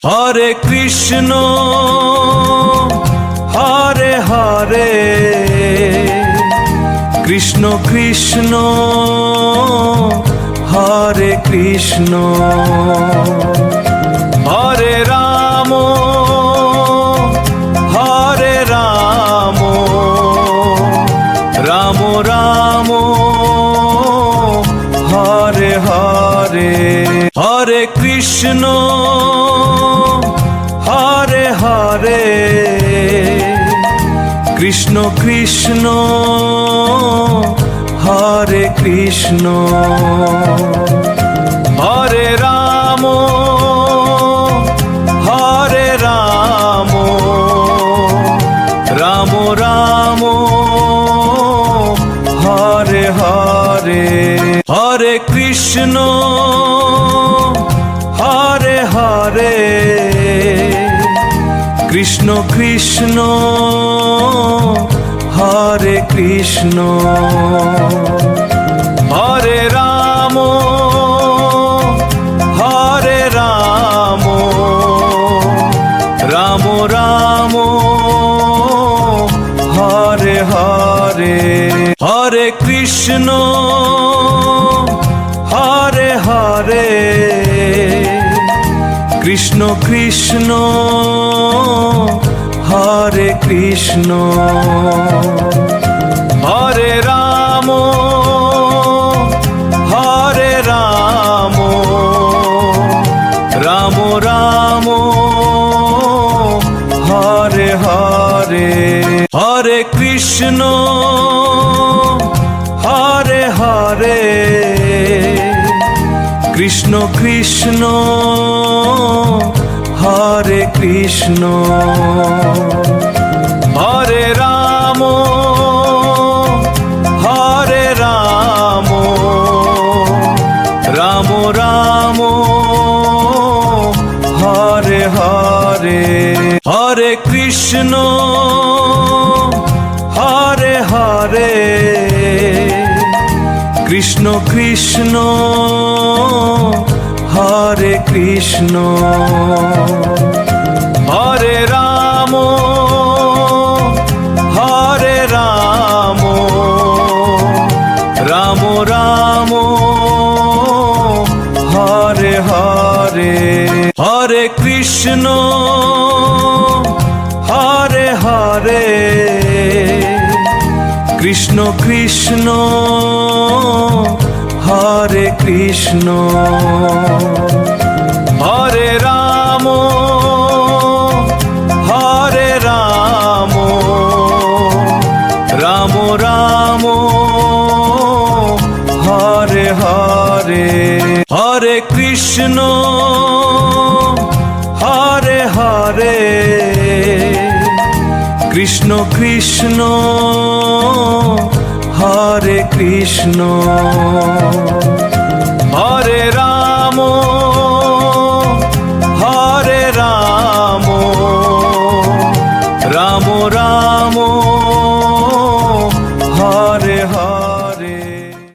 Hare Krishna Hare Hare Krishna Krishna Hare Krishna Hare Ram Hare Ram Ram Ram Hare Hare Hare Krishna Hare Hare Krishna Krishna Hare Krishna Hare Ram Hare Ram Ram Ram Hare Hare Hare Krishna Hare Hare Krishna Krishna Hare Krishna Hare Ram Hare Ram Ram Ram Hare Hare Hare Krishna Hare Hare Krishna Krishna Hare Krishna Hare Ram Hare Ram Ram Ram Hare Hare Hare Krishna Hare Hare Krishna Krishna Hare Krishna Hare Ram Hare Ram Ram Ram Hare Hare Hare Krishna Hare Hare Krishna Krishna Hare Krishna Hare Ram Hare Ram Ram Ram Hare Hare Hare Krishna Hare Hare Krishna Krishna Hare Krishna Hare Ram Hare Ram Ram Ram Hare Hare Hare Krishna Hare Hare Krishna Krishna Hare Krishna Hare Ram